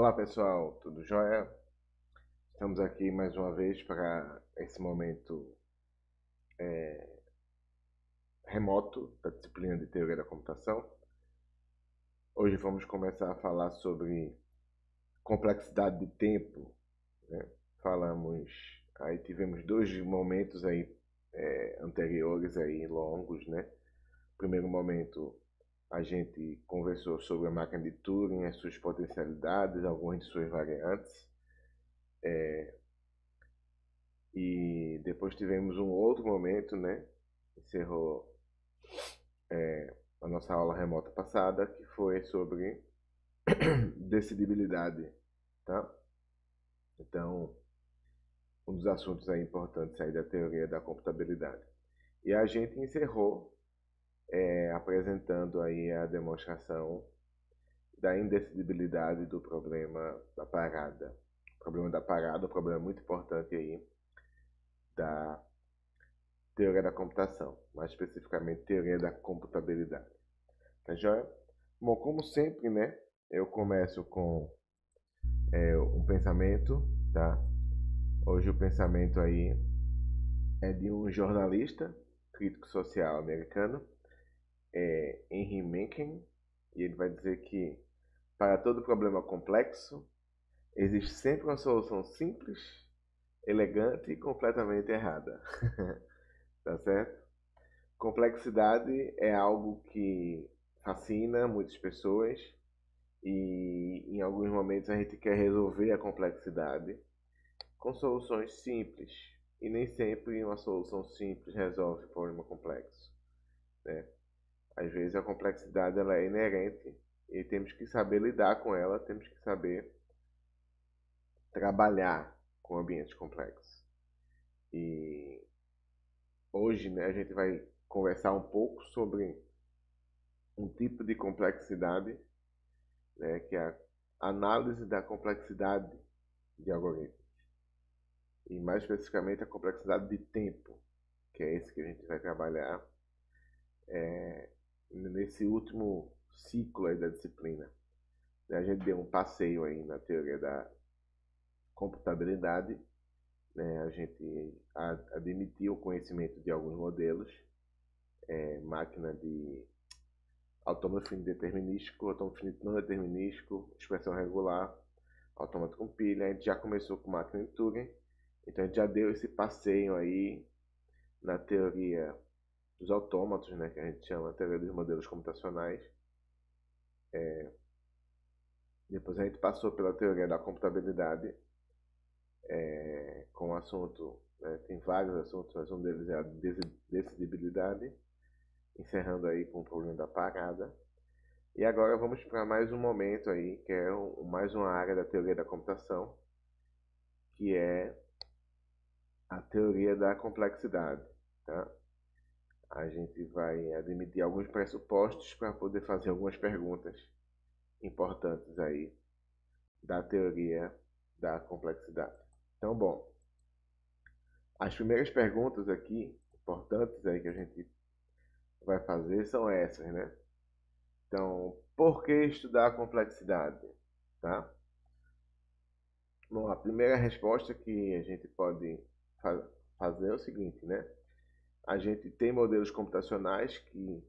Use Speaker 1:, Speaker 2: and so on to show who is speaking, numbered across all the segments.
Speaker 1: Olá pessoal, tudo jóia? Estamos aqui mais uma vez para esse momento remoto da disciplina de Teoria da Computação. Hoje vamos começar a falar sobre complexidade de tempo, né? Tivemos dois momentos aí anteriores aí longos, né? Primeiro momento a gente conversou sobre a máquina de Turing, as suas potencialidades, algumas de suas variantes. E depois tivemos um outro momento, né? Encerrou a nossa aula remota passada, que foi sobre decidibilidade, tá? Então, um dos assuntos aí importantes aí da teoria da computabilidade. E a gente encerrou apresentando aí a demonstração da indecidibilidade do problema da parada. O problema da parada é um problema muito importante aí da teoria da computação, mais especificamente teoria da computabilidade. Tá joia? Bom, como sempre, né? Eu começo com um pensamento, tá? Hoje o pensamento aí é de um jornalista, crítico social americano, Henry Mencken, e ele vai dizer que para todo problema complexo existe sempre uma solução simples, elegante e completamente errada. Tá certo? Complexidade é algo que fascina muitas pessoas e em alguns momentos a gente quer resolver a complexidade com soluções simples. E nem sempre uma solução simples resolve o problema complexo, né? Às vezes a complexidade ela é inerente e temos que saber lidar com ela, temos que saber trabalhar com ambientes complexos. E hoje, né, a gente vai conversar um pouco sobre um tipo de complexidade, né, que é a análise da complexidade de algoritmos. E mais especificamente a complexidade de tempo, que é esse que a gente vai trabalhar nesse último ciclo aí da disciplina. A gente deu um passeio aí na teoria da computabilidade, né? A gente admitiu o conhecimento de alguns modelos, máquina de autômato finito determinístico, autômato finito não determinístico, expressão regular, autômato com pilha. A gente já começou com máquina de Turing, então a gente já deu esse passeio aí na teoria dos autômatos, né, que a gente chama a teoria dos modelos computacionais. Depois a gente passou pela teoria da computabilidade, com o assunto, né, tem vários assuntos, mas um deles é a decidibilidade, encerrando aí com o problema da parada. E agora vamos para mais um momento aí, que é mais uma área da teoria da computação, que é a teoria da complexidade, tá? A gente vai admitir alguns pressupostos para poder fazer algumas perguntas importantes aí da teoria da complexidade. Então, bom, as primeiras perguntas aqui, importantes aí que a gente vai fazer são essas, né? Então, por que estudar a complexidade? Tá? Bom, a primeira resposta que a gente pode fazer é o seguinte, né? A gente tem modelos computacionais que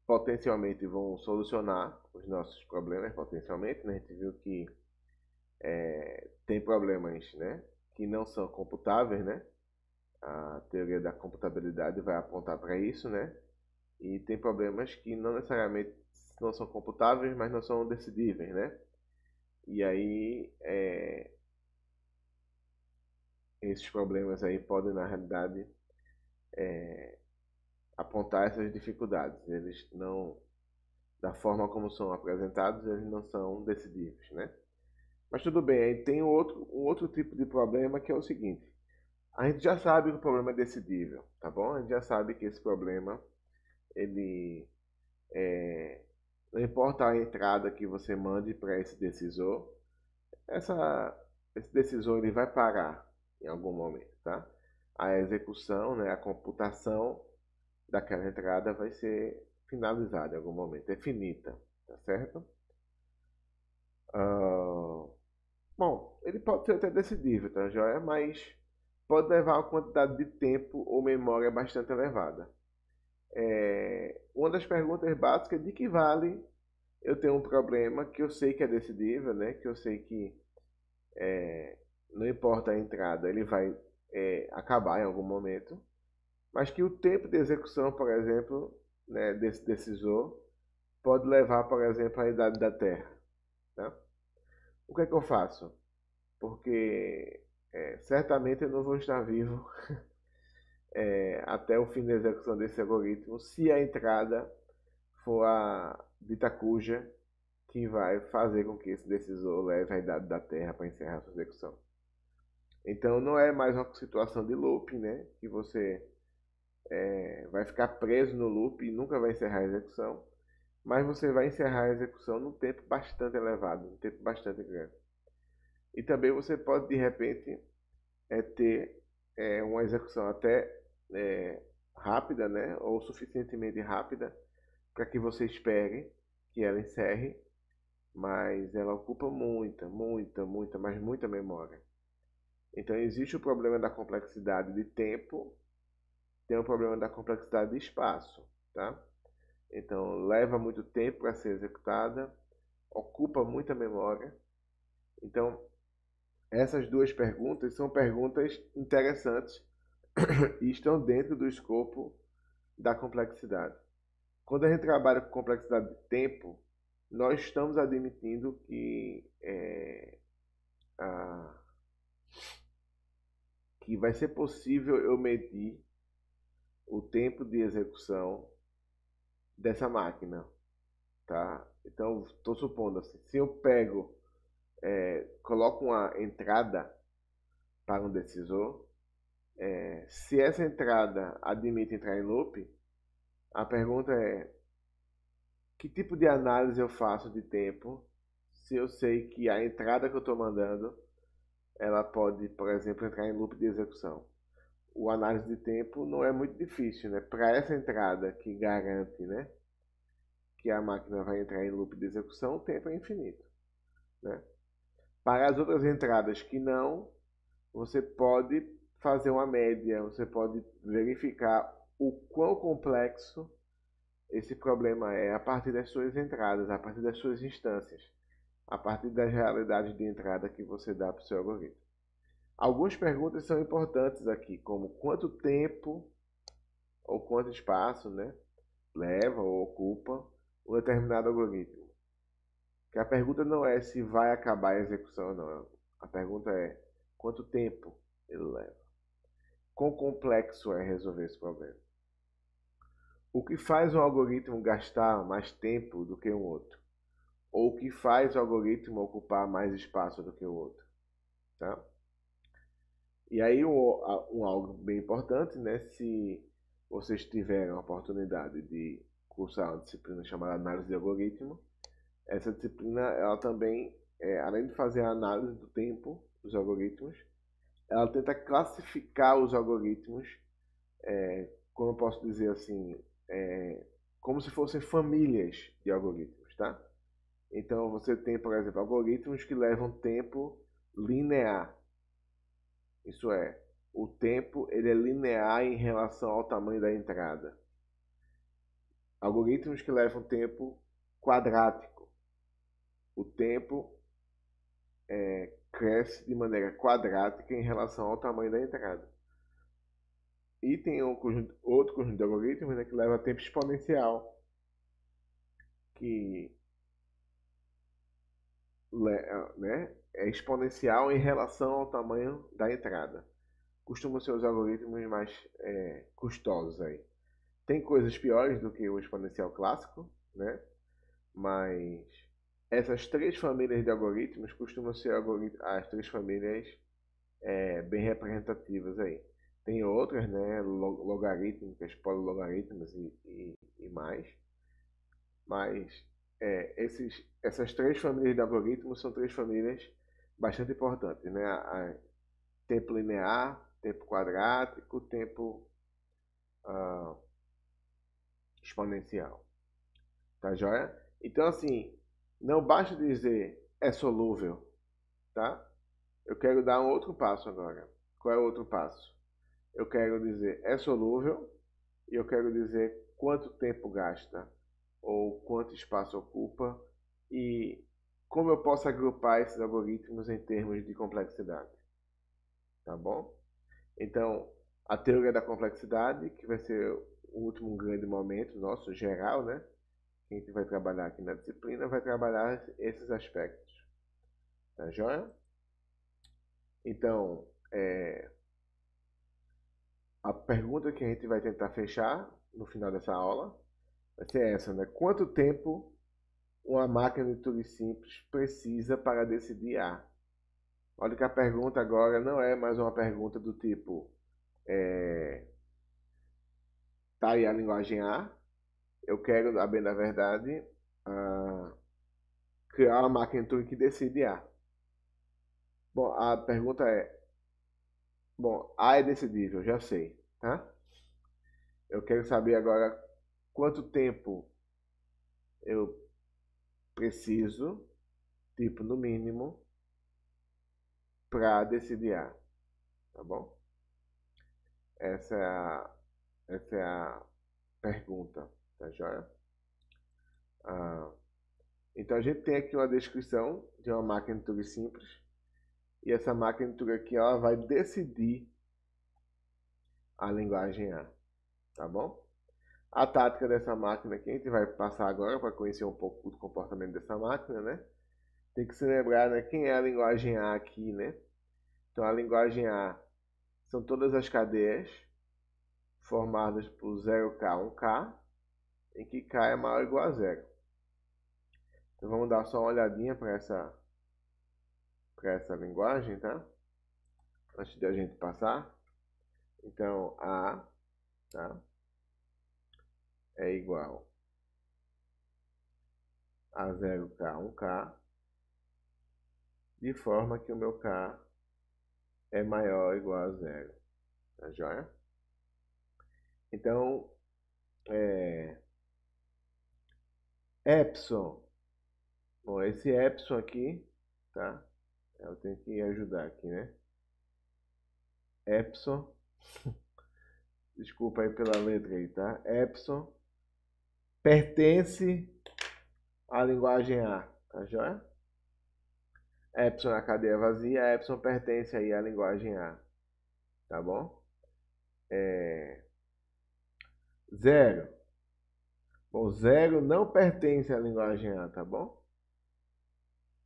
Speaker 1: potencialmente vão solucionar os nossos problemas, potencialmente, né? A gente viu que tem problemas, né, que não são computáveis, né? A teoria da computabilidade vai apontar para isso, né? E tem problemas que não necessariamente não são computáveis, mas não são decidíveis, né? E aí esses problemas aí podem, na realidade, apontar essas dificuldades. Eles não, da forma como são apresentados, eles não são decidíveis, né? Mas tudo bem, aí tem um outro tipo de problema que é o seguinte. A gente já sabe que o problema é decidível, tá bom? A gente já sabe que esse problema, ele não importa a entrada que você mande para esse decisor, esse decisor ele vai parar em algum momento, tá? A execução, né, a computação daquela entrada vai ser finalizada em algum momento, é finita, tá certo? Ah, bom, ele pode ser até decidível, tá, joia? Mas pode levar uma quantidade de tempo ou memória bastante elevada. Uma das perguntas básicas é de que vale eu ter um problema que eu sei que é decidível, né? Que eu sei que não importa a entrada, ele vai acabar em algum momento, mas que o tempo de execução, por exemplo, né, desse decisor pode levar, por exemplo, à idade da Terra. Tá? O que é que eu faço? Porque certamente eu não vou estar vivo até o fim da execução desse algoritmo, se a entrada for a dita cuja que vai fazer com que esse decisor leve a idade da Terra para encerrar a sua execução. Então não é mais uma situação de loop, né? Que você vai ficar preso no loop e nunca vai encerrar a execução, mas você vai encerrar a execução num tempo bastante elevado, num tempo bastante grande. E também você pode de repente ter uma execução até rápida, né? Ou suficientemente rápida para que você espere que ela encerre, mas ela ocupa mas muita memória. Então existe o problema da complexidade de tempo, tem o problema da complexidade de espaço, tá? Então leva muito tempo para ser executada, ocupa muita memória. Então essas duas perguntas são perguntas interessantes e estão dentro do escopo da complexidade. Quando a gente trabalha com complexidade de tempo, nós estamos admitindo a, que vai ser possível eu medir o tempo de execução dessa máquina, tá? Então, estou supondo assim, se eu coloco uma entrada para um decisor, se essa entrada admite entrar em loop, a pergunta é que tipo de análise eu faço de tempo se eu sei que a entrada que eu estou mandando ela pode, por exemplo, entrar em loop de execução. O análise de tempo não é muito difícil, né? Para essa entrada que garante, né, que a máquina vai entrar em loop de execução, o tempo é infinito, né? Para as outras entradas que não, você pode fazer uma média, você pode verificar o quão complexo esse problema é a partir das suas entradas, a partir das suas instâncias, a partir das realidades de entrada que você dá para o seu algoritmo. Algumas perguntas são importantes aqui, como quanto tempo ou quanto espaço, né, leva ou ocupa um determinado algoritmo. Que a pergunta não é se vai acabar a execução ou não. A pergunta é quanto tempo ele leva. Quão complexo é resolver esse problema. O que faz um algoritmo gastar mais tempo do que um outro? Ou o que faz o algoritmo ocupar mais espaço do que o outro? Tá? E aí algo bem importante, né? Se vocês tiverem a oportunidade de cursar uma disciplina chamada análise de algoritmo, essa disciplina ela também, além de fazer a análise do tempo dos algoritmos, ela tenta classificar os algoritmos, como eu posso dizer assim, como se fossem famílias de algoritmos, tá? Então você tem, por exemplo, algoritmos que levam tempo linear. Isso é, o tempo ele é linear em relação ao tamanho da entrada. Algoritmos que levam tempo quadrático. O tempo cresce de maneira quadrática em relação ao tamanho da entrada. E tem outro conjunto de algoritmos, né, que leva tempo exponencial, que né, é exponencial em relação ao tamanho da entrada. Costumam ser os algoritmos mais custosos aí. Tem coisas piores do que o exponencial clássico, né? Mas essas três famílias de algoritmos costumam ser as três famílias bem representativas aí. Tem outras, né? Logarítmicas, polilogarítmicas e mais. Mas essas três famílias de algoritmos são três famílias bastante importantes, né? Tempo linear, tempo quadrático, tempo ah, exponencial. Tá joia? Então, assim, não basta dizer é solúvel, tá? Eu quero dar um outro passo agora. Qual é o outro passo? Eu quero dizer é solúvel e eu quero dizer quanto tempo gasta ou quanto espaço ocupa e como eu posso agrupar esses algoritmos em termos de complexidade, tá bom? Então, a teoria da complexidade, que vai ser o último grande momento nosso, geral, né? Que a gente vai trabalhar aqui na disciplina, vai trabalhar esses aspectos, tá joia? Então, a pergunta que a gente vai tentar fechar no final dessa aula vai ser essa, né? Quanto tempo uma máquina de Turing simples precisa para decidir A? Olha que a pergunta agora não é mais uma pergunta do tipo tá aí a linguagem A, eu quero, a bem da verdade, criar uma máquina de Turing que decide A. Bom, a pergunta é, bom, A é decidível, já sei, tá? Eu quero saber agora quanto tempo eu preciso, tipo, no mínimo, para decidir A, tá bom? Essa é essa é a pergunta, tá joia? Ah, então a gente tem aqui uma descrição de uma máquina de Turing simples e essa máquina de Turing aqui ela vai decidir a linguagem A, tá bom? A tática dessa máquina aqui a gente vai passar agora para conhecer um pouco do comportamento dessa máquina, né? Tem que se lembrar, né, quem é a linguagem A aqui, né? Então a linguagem A são todas as cadeias formadas por 0K, 1K, em que K é maior ou igual a zero. Então vamos dar só uma olhadinha para essa linguagem, tá? Antes de a gente passar. Então A, tá? É igual a 0K, 1K, de forma que o meu K é maior ou igual a zero. Tá joia? Então, epsilon. Bom, esse epsilon aqui, tá? Eu tenho que ajudar aqui, né? Epsilon. Desculpa aí pela letra aí, tá? Epsilon pertence à linguagem A, tá joia? Epsilon é a cadeia vazia, epsilon pertence aí à linguagem A, tá bom? Zero. Bom, zero não pertence à linguagem A, tá bom?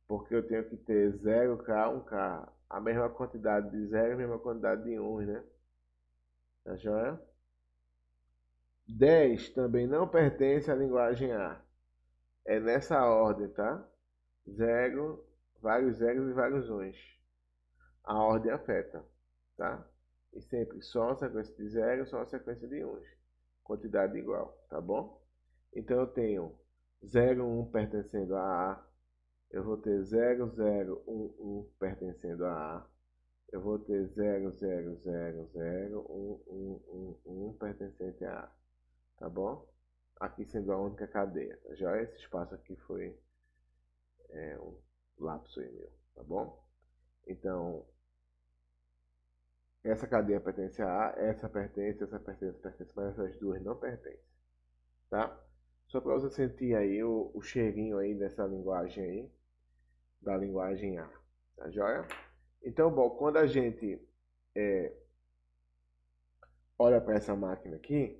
Speaker 1: Porque eu tenho que ter 0K, 1K. A mesma quantidade de zero, a mesma quantidade de 1, né? Tá joia? 10 também não pertence à linguagem A. É nessa ordem, tá? Zero, vários zeros e vários uns. A ordem afeta, tá? E sempre só uma sequência de zeros, só uma sequência de uns. Quantidade igual, tá bom? Então eu tenho 0, 1 pertencendo a A. Eu vou ter 0, 0, 1, 1 pertencendo a A. Eu vou ter 0, 0, 0, 0, 1, 1, 1, 1 pertencente a A. Tá bom? Aqui sendo a única cadeia. Já esse espaço aqui foi um lapso aí meu. Tá bom? Então, essa cadeia pertence a A, essa pertence, mas essas duas não pertencem. Tá? Só para você sentir aí o cheirinho aí dessa linguagem aí, da linguagem A. Tá joia? Então, bom, quando a gente olha para essa máquina aqui,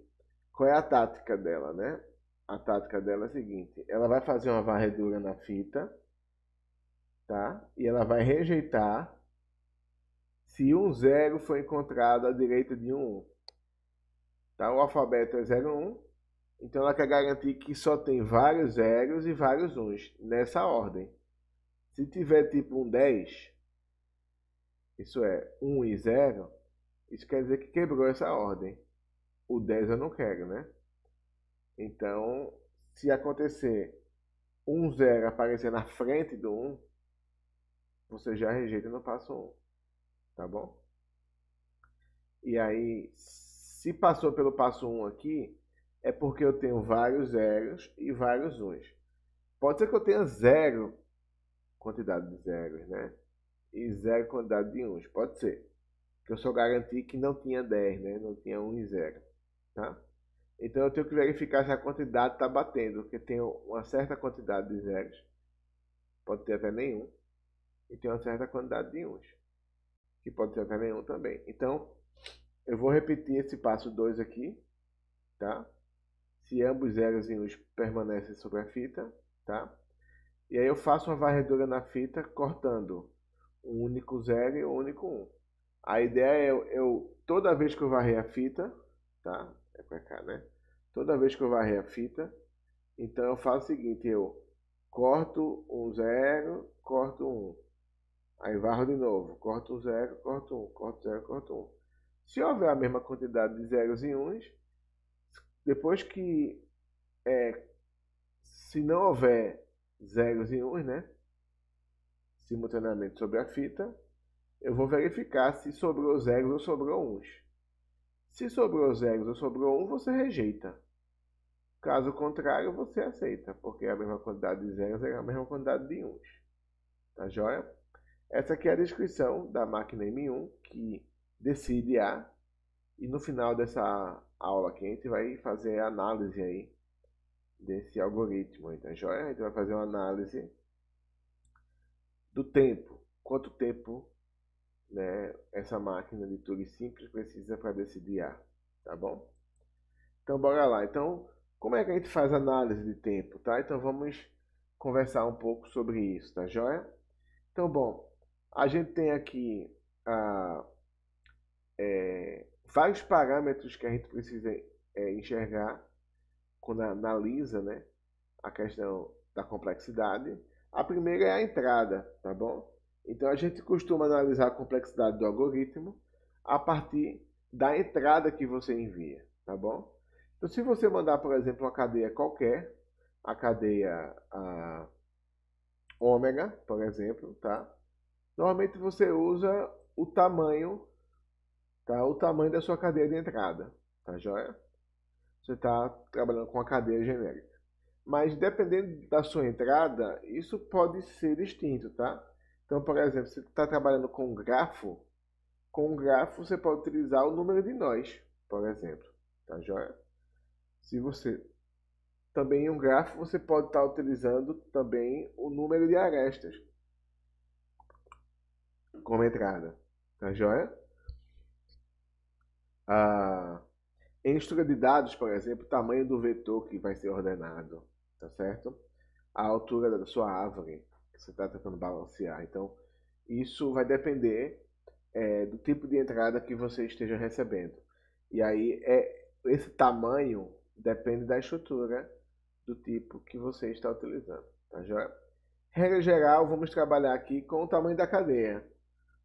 Speaker 1: qual é a tática dela, né? A tática dela é a seguinte, ela vai fazer uma varredura na fita, tá? E ela vai rejeitar se um zero for encontrado à direita de um 1. Tá? O alfabeto é 0, 1, então ela quer garantir que só tem vários zeros e vários uns, nessa ordem. Se tiver tipo um 10, isso é 1 e 0, isso quer dizer que quebrou essa ordem. O 10 eu não quero, né? Então, se acontecer um 0 aparecer na frente do 1, você já rejeita no passo 1, tá bom? E aí, se passou pelo passo 1 aqui, é porque eu tenho vários zeros e vários uns. Pode ser que eu tenha zero quantidade de zeros, né? E 0 quantidade de 1s. Pode ser. Que eu só garanti que não tinha 10, né? Não tinha 1 e 0, tá? Então eu tenho que verificar se a quantidade está batendo, porque tem uma certa quantidade de zeros, pode ter até nenhum, e tem uma certa quantidade de 1s, que pode ter até nenhum também. Então, eu vou repetir esse passo 2 aqui, tá? Se ambos zeros e 1s permanecem sobre a fita, tá? E aí eu faço uma varredura na fita, cortando um único 0 e um único 1. A ideia é toda vez que eu varrer a fita, tá? É pra cá, né? Toda vez que eu varrer a fita, então eu faço o seguinte, eu corto um 0, corto 1. Aí varro de novo, corto um 0, corto 1, corto 0, corto 1. Se houver a mesma quantidade de zeros e 1s, depois que, se não houver zeros e 1s, né? Simultaneamente sobre a fita, eu vou verificar se sobrou zeros ou sobrou 1s. Se sobrou zeros ou sobrou 1, você rejeita. Caso contrário, você aceita, porque a mesma quantidade de zeros é a mesma quantidade de 1s. Tá joia? Essa aqui é a descrição da máquina M1 que decide A. E no final dessa aula aqui, a gente vai fazer a análise aí desse algoritmo. Tá joia? A gente vai fazer uma análise do tempo. Quanto tempo, né, essa máquina de Turing simples precisa para decidir A. Tá bom? Então, bora lá. Então, como é que a gente faz análise de tempo, tá? Então, vamos conversar um pouco sobre isso, tá joia? Então, bom, a gente tem aqui vários parâmetros que a gente precisa enxergar quando analisa, né, a questão da complexidade. A primeira é a entrada, tá bom? Então, a gente costuma analisar a complexidade do algoritmo a partir da entrada que você envia, tá bom? Então, se você mandar, por exemplo, uma cadeia qualquer, a cadeia ômega, por exemplo, tá? Normalmente você usa o tamanho, tá? O tamanho da sua cadeia de entrada, tá joia? Você está trabalhando com a cadeia genérica. Mas dependendo da sua entrada, isso pode ser distinto, tá? Então, por exemplo, se você está trabalhando com um grafo você pode utilizar o número de nós, por exemplo, tá joia? Se você também em um grafo você pode estar utilizando também o número de arestas como entrada, tá joia? Em estrutura de dados, por exemplo, o tamanho do vetor que vai ser ordenado, tá certo? A altura da sua árvore que você está tentando balancear. Então, isso vai depender do tipo de entrada que você esteja recebendo. E aí, esse tamanho depende da estrutura do tipo que você está utilizando, tá joia? Regra geral, vamos trabalhar aqui com o tamanho da cadeia,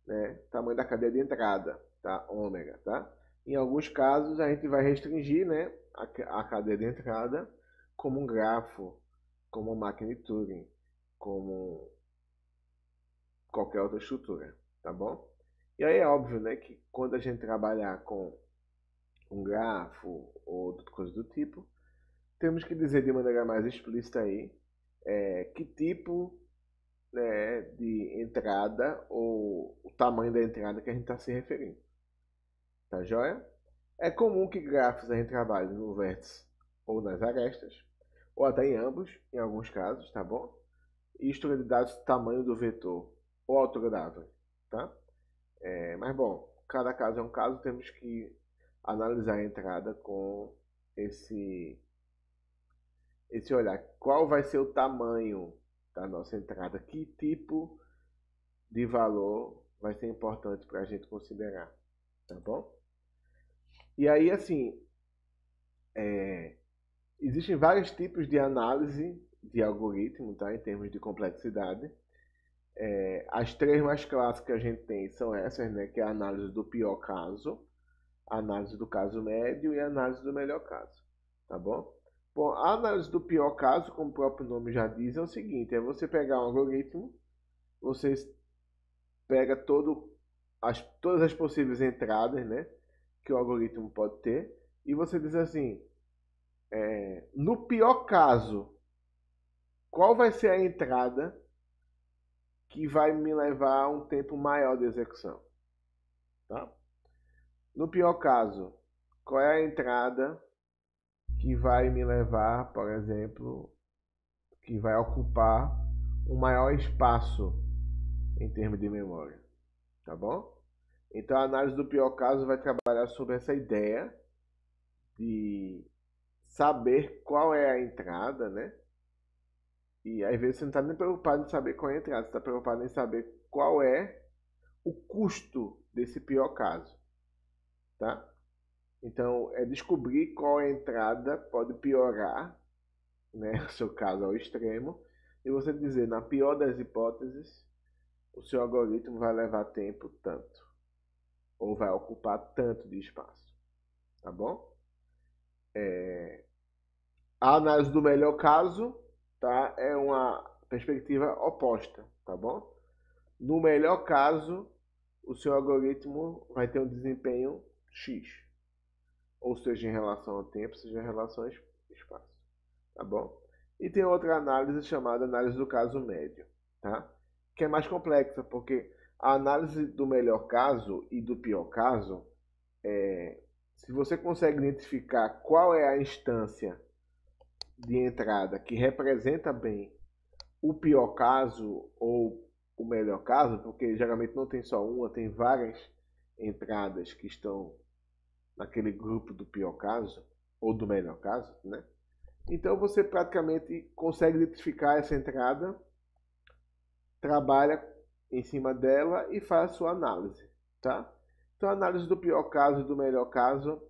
Speaker 1: né? Tamanho da cadeia de entrada, tá? Ômega, tá? Em alguns casos, a gente vai restringir, né, a cadeia de entrada como um grafo, como uma máquina de Turing, como qualquer outra estrutura, tá bom? E aí é óbvio, né, que quando a gente trabalhar com um grafo ou outra coisa do tipo, temos que dizer de maneira mais explícita aí que tipo, né, de entrada ou o tamanho da entrada que a gente está se referindo. Tá joia? É comum que grafos a gente trabalhe no vértice ou nas arestas, ou até em ambos, em alguns casos, tá bom? E estrutura de dados tamanho do vetor ou altura da árvore, tá? Mas bom, cada caso é um caso, temos que analisar a entrada com esse olhar. Qual vai ser o tamanho da nossa entrada? Que tipo de valor vai ser importante para a gente considerar, tá bom? E aí, assim, existem vários tipos de análise de algoritmo, tá? Em termos de complexidade. As três mais clássicas que a gente tem são essas, né? Que é a análise do pior caso, a análise do caso médio e a análise do melhor caso, tá bom? Bom, a análise do pior caso, como o próprio nome já diz, é o seguinte, é você pegar um algoritmo, você pega todas as possíveis entradas, né, que o algoritmo pode ter, e você diz assim, no pior caso, qual vai ser a entrada que vai me levar a um tempo maior de execução. Tá? No pior caso, qual é a entrada que vai me levar, por exemplo, que vai ocupar um maior espaço em termos de memória, tá bom? Então a análise do pior caso vai trabalhar sobre essa ideia de saber qual é a entrada, né? E às vezes você não está nem preocupado em saber qual é a entrada, você está preocupado em saber qual é o custo desse pior caso, tá? Então é descobrir qual entrada pode piorar, né, o seu caso ao extremo, e você dizer, na pior das hipóteses, o seu algoritmo vai levar tempo tanto, ou vai ocupar tanto de espaço, tá bom? A análise do melhor caso, tá, é uma perspectiva oposta, tá bom? No melhor caso, o seu algoritmo vai ter um desempenho X, ou seja, em relação ao tempo, seja em relação ao espaço, tá bom? E tem outra análise chamada análise do caso médio, tá? Que é mais complexa, porque a análise do melhor caso e do pior caso, se você consegue identificar qual é a instância de entrada que representa bem o pior caso ou o melhor caso, porque geralmente não tem só uma, tem várias entradas que estão naquele grupo do pior caso ou do melhor caso, né? Então você praticamente consegue identificar essa entrada, trabalha em cima dela e faz a sua análise, tá? Então a análise do pior caso e do melhor caso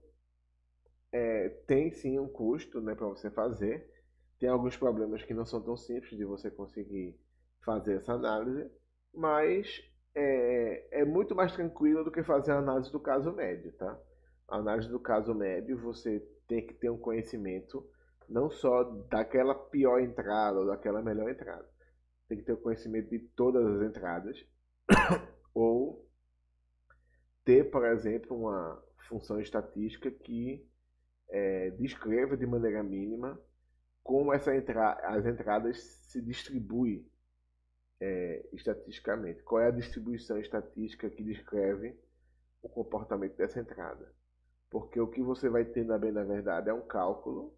Speaker 1: tem sim um custo, né, para você fazer. Tem alguns problemas que não são tão simples de você conseguir fazer essa análise, mas é muito mais tranquilo do que fazer a análise do caso médio, tá? A análise do caso médio você tem que ter um conhecimento não só daquela pior entrada ou daquela melhor entrada. Tem que ter o conhecimento de todas as entradas ou ter, por exemplo, uma função estatística que descreva de maneira mínima como as entradas se distribuem estatisticamente. Qual é a distribuição estatística que descreve o comportamento dessa entrada? Porque o que você vai ter, na bem da verdade, é um cálculo,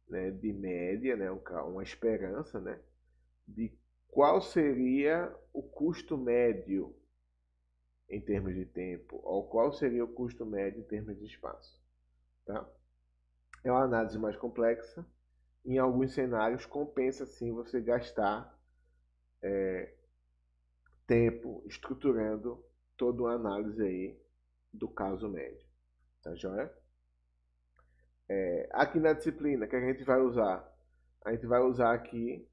Speaker 1: né, de média, né, uma esperança, né, de qual seria o custo médio em termos de tempo, ou qual seria o custo médio em termos de espaço. Tá? É uma análise mais complexa. Em alguns cenários, compensa sim você gastar tempo estruturando toda uma análise aí do caso médio. Tá joia? Aqui na disciplina que a gente vai usar, a gente vai usar aqui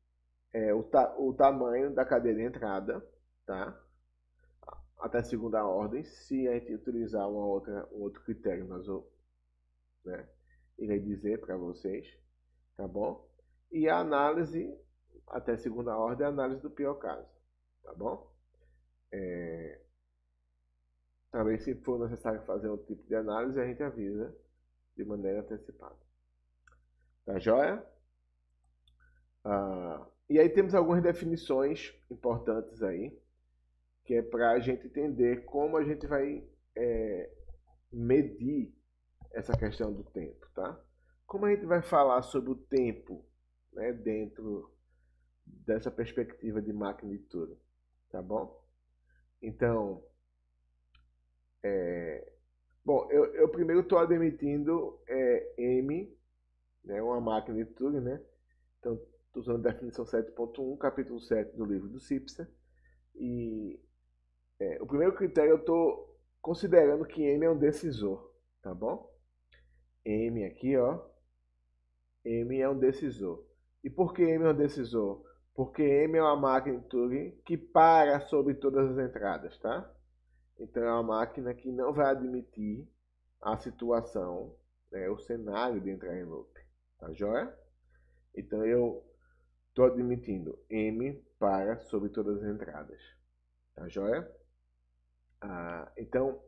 Speaker 1: o tamanho da cadeia de entrada, tá? Até segunda ordem. Se a gente utilizar um outro critério, nós vamos, né, irei dizer para vocês, tá bom? E a análise até segunda ordem é a análise do pior caso, tá bom? Também, se for necessário fazer um tipo de análise, a gente avisa de maneira antecipada. Tá joia? E aí temos algumas definições importantes aí, que é para a gente entender como a gente vai medir essa questão do tempo, tá? Como a gente vai falar sobre o tempo, né, dentro dessa perspectiva de máquina de Turing, tá bom? Então, bom, eu primeiro estou admitindo M, né, uma máquina de Turing, né? Então, estou usando a definição 7.1, capítulo 7 do livro do Cipser. E o primeiro critério eu estou considerando que M é um decisor, tá bom? M aqui, ó. M é um decisor. E por que M é um decisor? Porque M é uma máquina de Turing que para sobre todas as entradas, tá? Então é uma máquina que não vai admitir a situação, né, o cenário de entrar em loop, tá joia? Então eu estou admitindo M para sobre todas as entradas, tá joia? Então,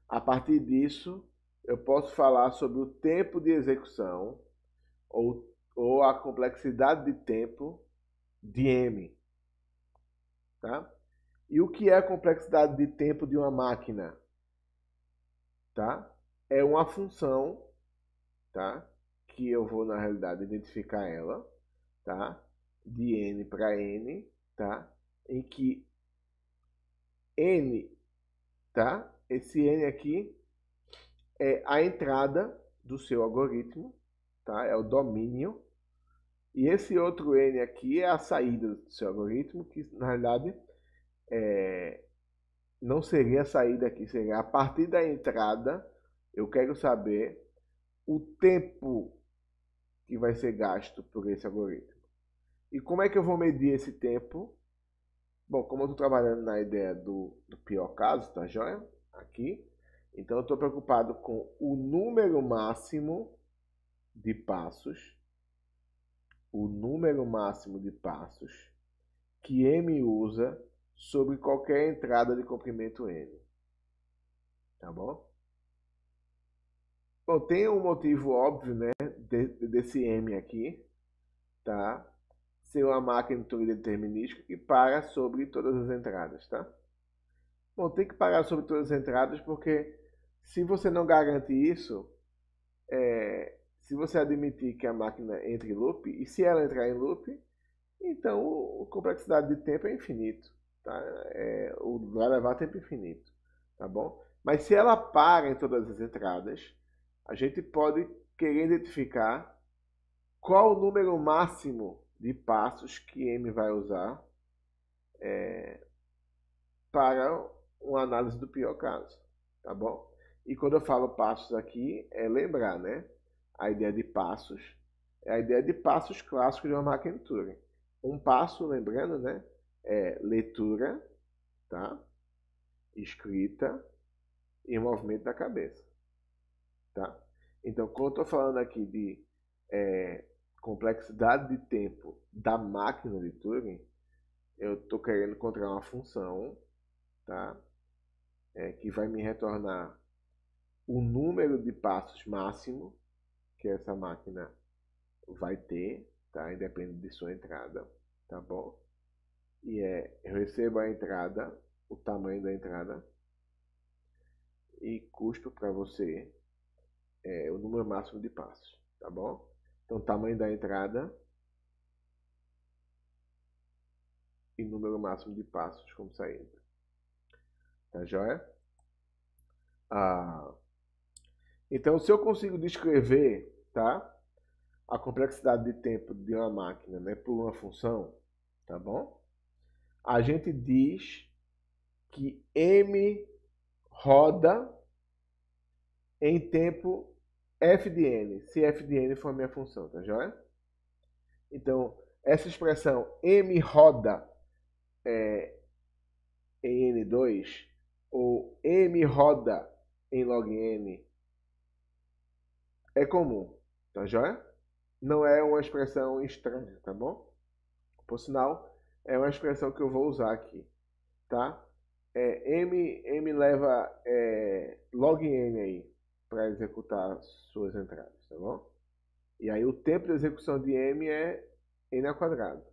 Speaker 1: a partir disso, eu posso falar sobre o tempo de execução ou a complexidade de tempo de M, tá? E o que é a complexidade de tempo de uma máquina? Tá? É uma função, tá? Que eu vou, na realidade, identificar ela, tá? De n para n, tá? Em que n, tá? Esse n aqui é a entrada do seu algoritmo, tá? É o domínio. E esse outro n aqui é a saída do seu algoritmo, que na realidade não seria a saída aqui, seria a partir da entrada. Eu quero saber o tempo que vai ser gasto por esse algoritmo. E como é que eu vou medir esse tempo? Bom, como eu estou trabalhando na ideia do pior caso, tá joia? Aqui. Então eu estou preocupado com o número máximo de passos. O número máximo de passos que M usa sobre qualquer entrada de comprimento N. Tá bom? Bom, tem um motivo óbvio, né, desse M aqui, tá? Ser uma máquina de Turing determinística que para sobre todas as entradas, tá? Bom, tem que parar sobre todas as entradas porque se você não garante isso, se você admitir que a máquina entre em loop, e se ela entrar em loop, então a complexidade de tempo é infinito, tá? Vai levar tempo infinito, tá bom? Mas se ela para em todas as entradas, a gente pode querer identificar qual o número máximo de passos que M vai usar para uma análise do pior caso, tá bom? E quando eu falo passos aqui, é lembrar, né? A ideia de passos é a ideia de passos clássicos de uma máquina de Turing. Um passo, lembrando, né? É leitura, tá? Escrita e movimento da cabeça, tá? Então, quando eu estou falando aqui de complexidade de tempo da máquina de Turing, eu estou querendo encontrar uma função, tá? Que vai me retornar o número de passos máximo que essa máquina vai ter, tá? Independente de sua entrada, tá bom? E eu recebo a entrada, o tamanho da entrada, e custo para você o número máximo de passos, tá bom? Então, tamanho da entrada e número máximo de passos como saída. Tá joia? Ah, então, se eu consigo descrever, tá? A complexidade de tempo de uma máquina, né, por uma função, tá bom? A gente diz que M roda em tempo f de n, se f de n for a minha função, tá joia? Então, essa expressão M roda em n2 ou M roda em log n é comum, tá joia? Não é uma expressão estranha, tá bom? Por sinal, é uma expressão que eu vou usar aqui, tá? M leva log n aí para executar suas entradas, tá bom? E aí o tempo de execução de M é n ao quadrado,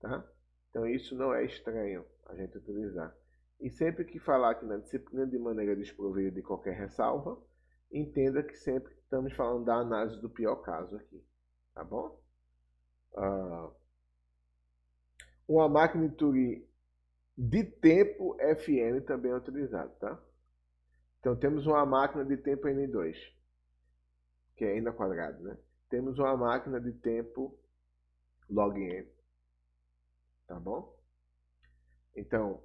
Speaker 1: tá? Então isso não é estranho a gente utilizar. E sempre que falar aqui na disciplina de maneira desprovida de qualquer ressalva, entenda que sempre estamos falando da análise do pior caso aqui, tá bom? Uma máquina de Turing de tempo Fn também é utilizado, tá? Então temos uma máquina de tempo N2, que é n ao quadrado, né? Temos uma máquina de tempo log n, tá bom? Então,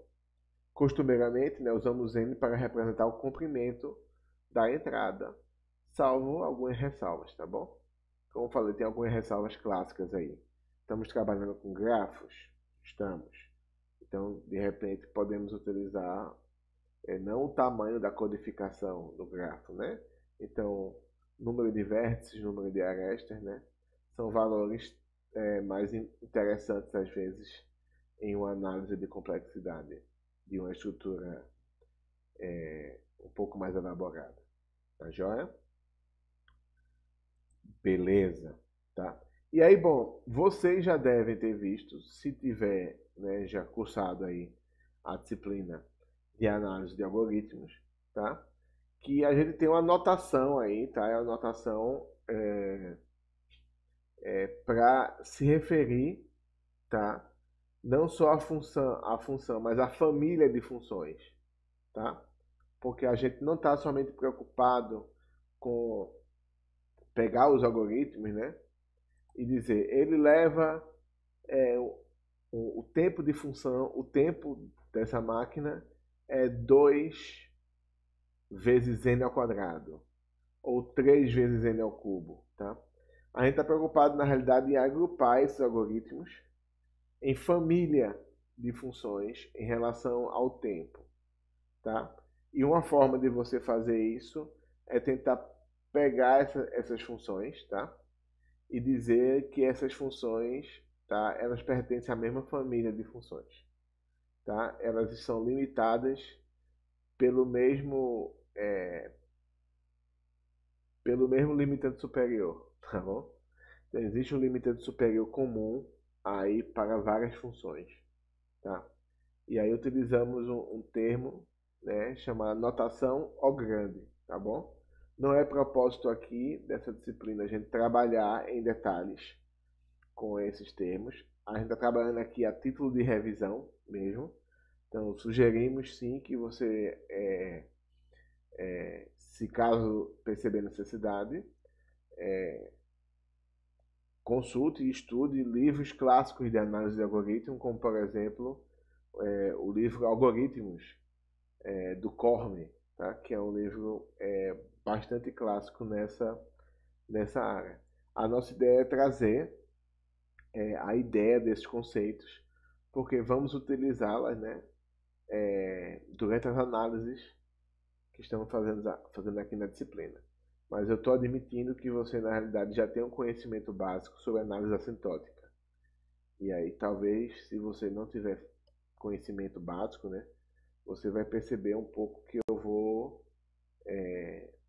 Speaker 1: costumeiramente, né, usamos n para representar o comprimento da entrada, salvo algumas ressalvas, tá bom? Como eu falei, tem algumas ressalvas clássicas aí. Estamos trabalhando com grafos? Estamos. Então, de repente, podemos utilizar não o tamanho da codificação do grafo, né? Então, número de vértices, número de arestas, né? São valores mais interessantes, às vezes, em uma análise de complexidade de uma estrutura um pouco mais elaborada. Tá joia? Beleza, tá? E aí, bom, vocês já devem ter visto, se tiver, né, já cursado aí a disciplina de análise de algoritmos, tá? Que a gente tem uma notação aí, tá? É a notação para se referir, tá? Não só a função, mas a família de funções, tá? Porque a gente não está somente preocupado com pegar os algoritmos, né? E dizer, ele leva é, o tempo de função, o tempo dessa máquina é 2 vezes n ao quadrado, ou 3 vezes n ao cubo, tá? A gente está preocupado, na realidade, em agrupar esses algoritmos em família de funções em relação ao tempo, tá? E uma forma de você fazer isso é tentar pegar essas funções, tá? E dizer que essas funções, tá? Elas pertencem à mesma família de funções, tá? Elas são limitadas pelo mesmo limitante superior, tá bom? Então, existe um limitante superior comum aí para várias funções, tá? E aí utilizamos um termo, né, chamado notação O grande, tá bom? Não é propósito aqui dessa disciplina a gente trabalhar em detalhes com esses termos. A gente está trabalhando aqui a título de revisão mesmo. Então, sugerimos sim que você, se caso perceber necessidade, consulte e estude livros clássicos de análise de algoritmo, como, por exemplo, o livro Algoritmos, do Corme, tá? Que é um livro bastante clássico nessa área. A nossa ideia é trazer a ideia desses conceitos, porque vamos utilizá-las, né, durante as análises que estamos fazendo aqui na disciplina. Mas eu estou admitindo que você, na realidade, já tem um conhecimento básico sobre análise assintótica. E aí, talvez, se você não tiver conhecimento básico, né, você vai perceber um pouco que eu vou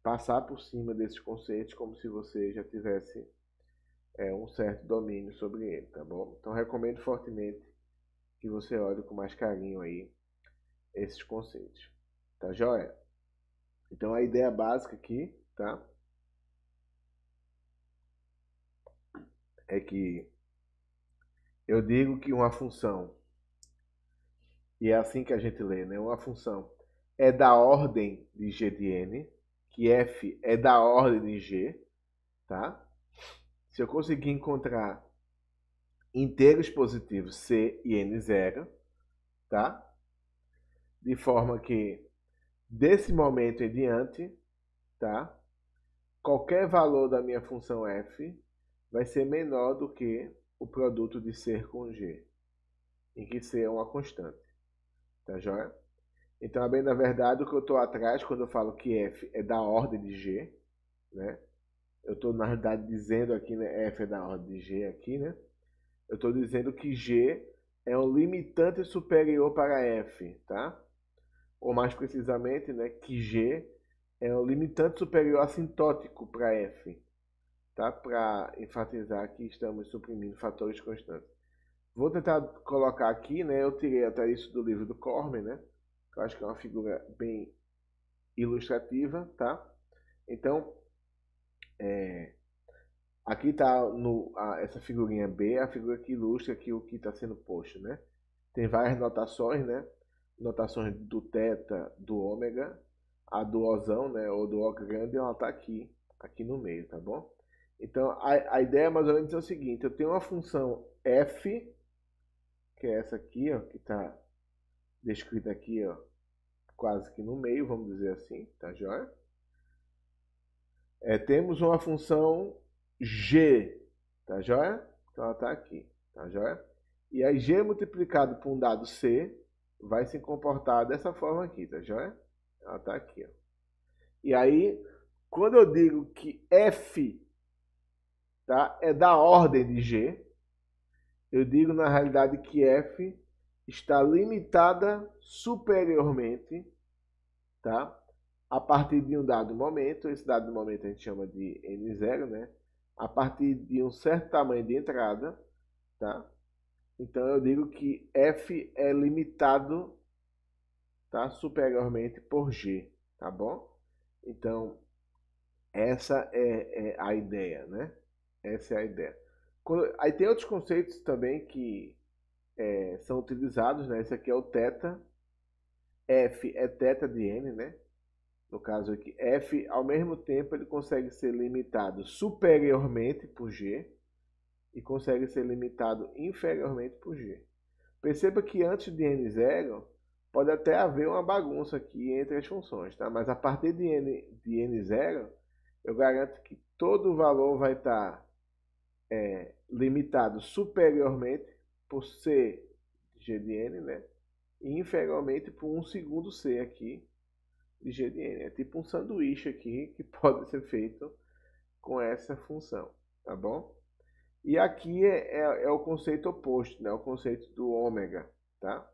Speaker 1: passar por cima desses conceitos como se você já tivesse um certo domínio sobre ele, tá bom? Então, recomendo fortemente que você olhe com mais carinho aí esses conceitos, tá joia? Então, a ideia básica aqui, tá? É que eu digo que uma função, e é assim que a gente lê, né? Uma função é da ordem de g de n, que f é da ordem de g, tá? Se eu conseguir encontrar inteiros positivos c e n zero, tá? De forma que desse momento em diante, tá? Qualquer valor da minha função f vai ser menor do que o produto de ser com g, em que c é uma constante, tá joia? Então, a bem da verdade, o que eu estou atrás, quando eu falo que f é da ordem de g, né? Eu estou, na realidade, dizendo aqui, né? F é da ordem de g aqui, né? Eu estou dizendo que g é um limitante superior para f, tá? Ou mais precisamente, né? Que g é um limitante superior assintótico para f, tá? Para enfatizar que estamos suprimindo fatores constantes. Vou tentar colocar aqui, né? Eu tirei até isso do livro do Corme, né? Eu acho que é uma figura bem ilustrativa, tá? Então, aqui está essa figurinha B, a figura que ilustra aqui o que está sendo posto, né? Tem várias notações, né? Notações do θ, do ômega, a do Ozão, né? Ou do O grande, ela está aqui no meio, tá bom? Então, a ideia mais ou menos é o seguinte, eu tenho uma função f, que é essa aqui, ó, que está descrita aqui, ó, quase que no meio, vamos dizer assim, tá joia? Temos uma função g, tá joia? Então ela está aqui, tá joia? E aí g multiplicado por um dado c vai se comportar dessa forma aqui, tá joia? Ela está aqui, ó. E aí, quando eu digo que f, tá, é da ordem de g, eu digo na realidade que f está limitada superiormente, tá? A partir de um dado momento, esse dado momento a gente chama de n0, né? a partir de um certo tamanho de entrada, tá? Então eu digo que f é limitado, tá? Superiormente por g, tá bom? Então essa é a ideia, né? Essa é a ideia. Aí tem outros conceitos também que são utilizados, né? Esse aqui é o θ, f é θ de n, né? No caso aqui, f ao mesmo tempo ele consegue ser limitado superiormente por g e consegue ser limitado inferiormente por g. Perceba que antes de n0 pode até haver uma bagunça aqui entre as funções, tá? Mas a partir de n0 eu garanto que todo o valor vai estar limitado superiormente por c de g de n, né? E inferiormente por um segundo c aqui de g de n. É tipo um sanduíche aqui que pode ser feito com essa função, tá bom? E aqui é o conceito oposto, né? O conceito do ômega, tá?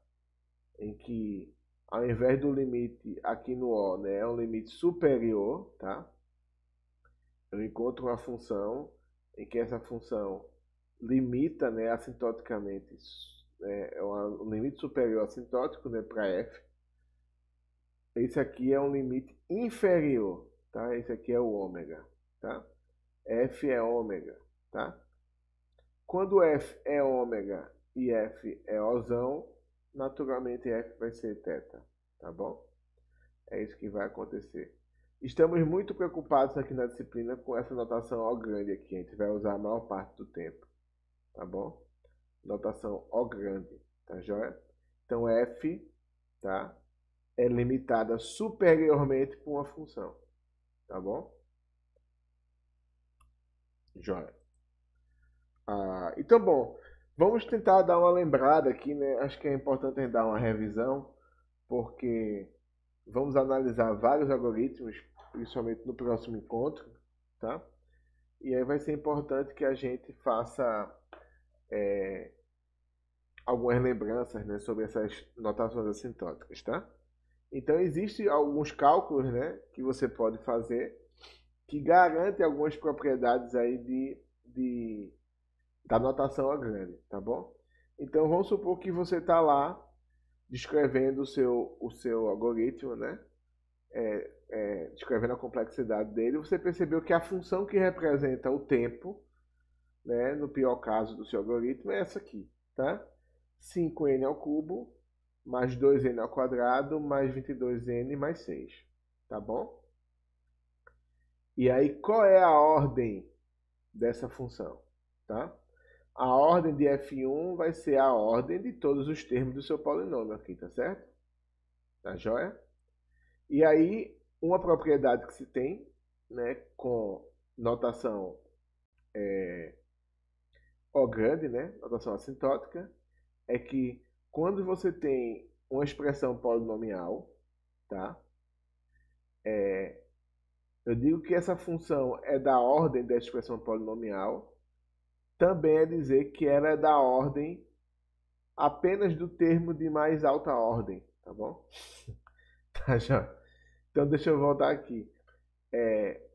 Speaker 1: Em que ao invés do limite aqui no O, né, é um limite superior, tá? Eu encontro uma função em que essa função limita, né, assintoticamente, um limite superior assintótico, né, para f. Esse aqui é um limite inferior, tá? Esse aqui é o ômega, tá? F é ômega, tá? Quando f é ômega e f é ozão, naturalmente f vai ser θ, tá bom? É isso que vai acontecer. Estamos muito preocupados aqui na disciplina com essa notação O grande aqui. A gente vai usar a maior parte do tempo, tá bom? Notação O grande, tá joia? Então f, tá? É limitada superiormente por uma função, tá bom? Joia. Então, bom, vamos tentar dar uma lembrada aqui, né? Acho que é importante a gente dar uma revisão, porque vamos analisar vários algoritmos, principalmente no próximo encontro, tá? E aí vai ser importante que a gente faça algumas lembranças, né, sobre essas notações assintóticas, tá? Então, existem alguns cálculos, né, que você pode fazer que garantem algumas propriedades aí da notação a grande, tá bom? Então, vamos supor que você está lá descrevendo o seu algoritmo, né? Descrevendo a complexidade dele, você percebeu que a função que representa o tempo, né, no pior caso do seu algoritmo, é essa aqui, tá? 5n ao cubo mais 2n ao quadrado mais 22n mais 6, tá bom? E aí, qual é a ordem dessa função, tá? A ordem de f1 vai ser a ordem de todos os termos do seu polinômio aqui, tá certo? Tá joia? E aí, uma propriedade que se tem, né, com notação O grande, né, notação assintótica, é que quando você tem uma expressão polinomial, tá? Eu digo que essa função é da ordem da expressão polinomial, também é dizer que ela é da ordem apenas do termo de mais alta ordem, tá bom? Tá já. Então deixa eu voltar aqui.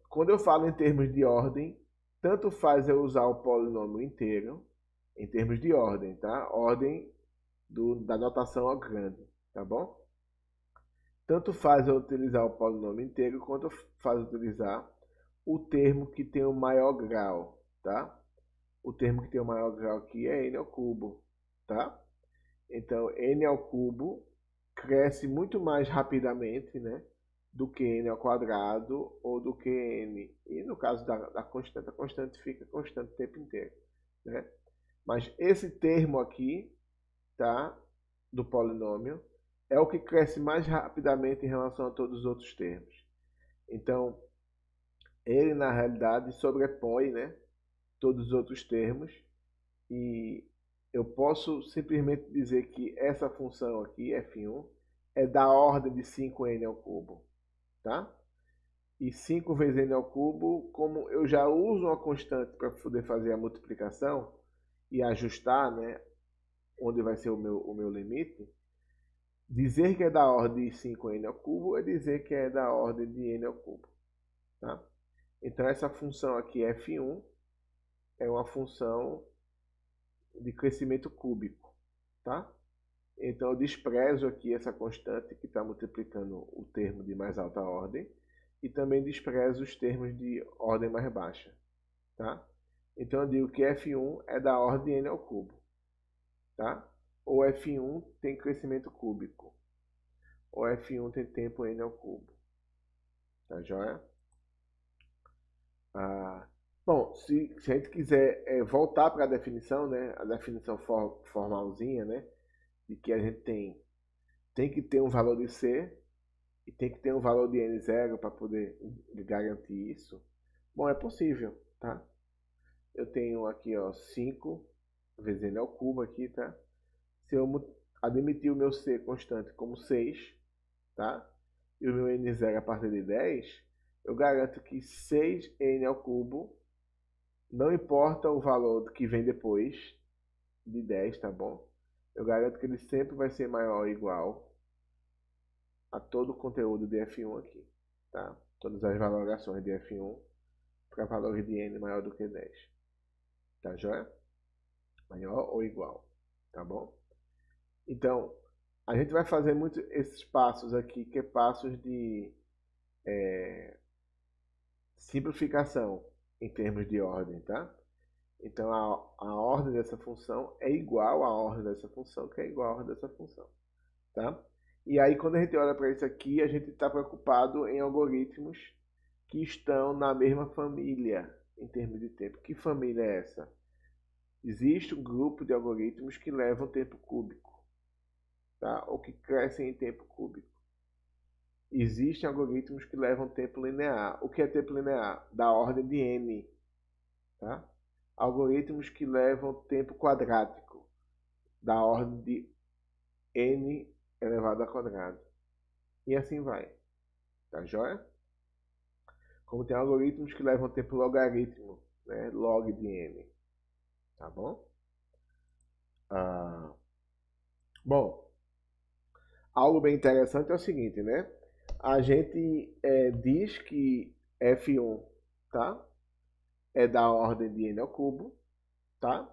Speaker 1: Quando eu falo em termos de ordem, tanto faz eu usar o polinômio inteiro, em termos de ordem, tá? Ordem da notação ao grande, tá bom? Tanto faz eu utilizar o polinômio inteiro, quanto faz eu utilizar o termo que tem o maior grau, tá? O termo que tem o maior grau aqui é n ao cubo, tá? Então, n ao cubo cresce muito mais rapidamente, né, do que n ao quadrado ou do que n. E no caso da constante, a constante fica constante o tempo inteiro, né? Mas esse termo aqui, tá, do polinômio, é o que cresce mais rapidamente em relação a todos os outros termos. Então, ele na realidade sobrepõe, né, todos os outros termos e eu posso simplesmente dizer que essa função aqui, f1, é da ordem de 5n ao cubo, tá? E 5 vezes n ao cubo, como eu já uso uma constante para poder fazer a multiplicação e ajustar, né, onde vai ser o meu limite, dizer que é da ordem de 5n ao cubo é dizer que é da ordem de n ao cubo, tá? Então essa função aqui, f1, é uma função de crescimento cúbico, tá? Então eu desprezo aqui essa constante que está multiplicando o termo de mais alta ordem e também desprezo os termos de ordem mais baixa, tá? Então eu digo que f1 é da ordem n ao cubo, tá? Ou f1 tem crescimento cúbico, ou f1 tem tempo n ao cubo, tá joia? Bom, se a gente quiser voltar para a definição, né, a definição formalzinha, né, de que a gente tem que ter um valor de C e tem que ter um valor de N0 para poder garantir isso. Bom, é possível, tá? Eu tenho aqui, ó, 5 vezes N ao cubo aqui, tá? Se eu admitir o meu C constante como 6, tá? E o meu N0 a partir de 10, eu garanto que 6N ao cubo, não importa o valor que vem depois de 10, tá bom? Eu garanto que ele sempre vai ser maior ou igual a todo o conteúdo de F1 aqui, tá? Todas as valorações de F1 para valores de N maior do que 10. Tá joia? Maior ou igual, tá bom? Então, a gente vai fazer muito esses passos aqui, que é passos de simplificação em termos de ordem, tá? Então, a ordem dessa função é igual à ordem dessa função, que é igual à ordem dessa função, tá? E aí, quando a gente olha para isso aqui, a gente está preocupado em algoritmos que estão na mesma família em termos de tempo. Que família é essa? Existe um grupo de algoritmos que levam tempo cúbico, tá? Ou que crescem em tempo cúbico. Existem algoritmos que levam tempo linear. O que é tempo linear? Da ordem de n, tá? Algoritmos que levam tempo quadrático, da ordem de n elevado ao quadrado. E assim vai. Tá joia? Como tem algoritmos que levam tempo logaritmo, né? Log de n. Tá bom? Bom, algo bem interessante é o seguinte, né? A gente diz que f1, tá? É da ordem de n ao cubo, tá?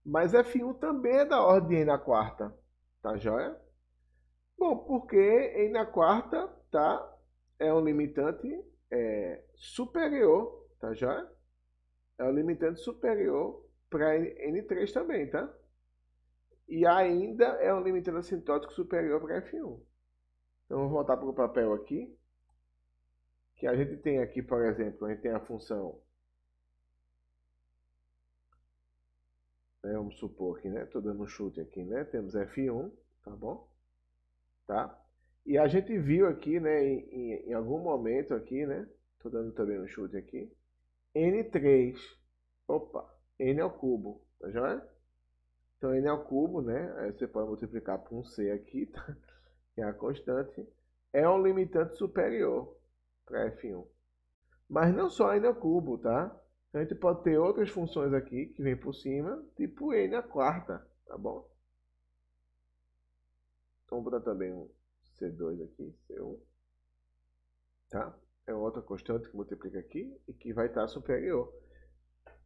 Speaker 1: Mas f1 também é da ordem de n à quarta, tá joia? Bom, porque n à quarta, tá? É um limitante superior, tá joia? É um limitante superior para n3 também, tá? E ainda é um limitante assintótico superior para f1. Então, vou voltar para o papel aqui, que a gente tem aqui, por exemplo, a gente tem a função, né, vamos supor aqui, né? Estou dando um chute aqui, né? Temos f1, tá bom? Tá? E a gente viu aqui, né, em algum momento aqui, né? Estou dando também um chute aqui. N3, opa, n ao cubo, tá joia? Então, n ao cubo, né? Aí você pode multiplicar por um c aqui, tá? Que é a constante. É um limitante superior para f1. Mas não só n ao cubo, tá? A gente pode ter outras funções aqui que vem por cima, tipo n à quarta, tá bom? Então, vou botar também um C2 aqui, C1, tá? É outra constante que multiplica aqui e que vai estar superior.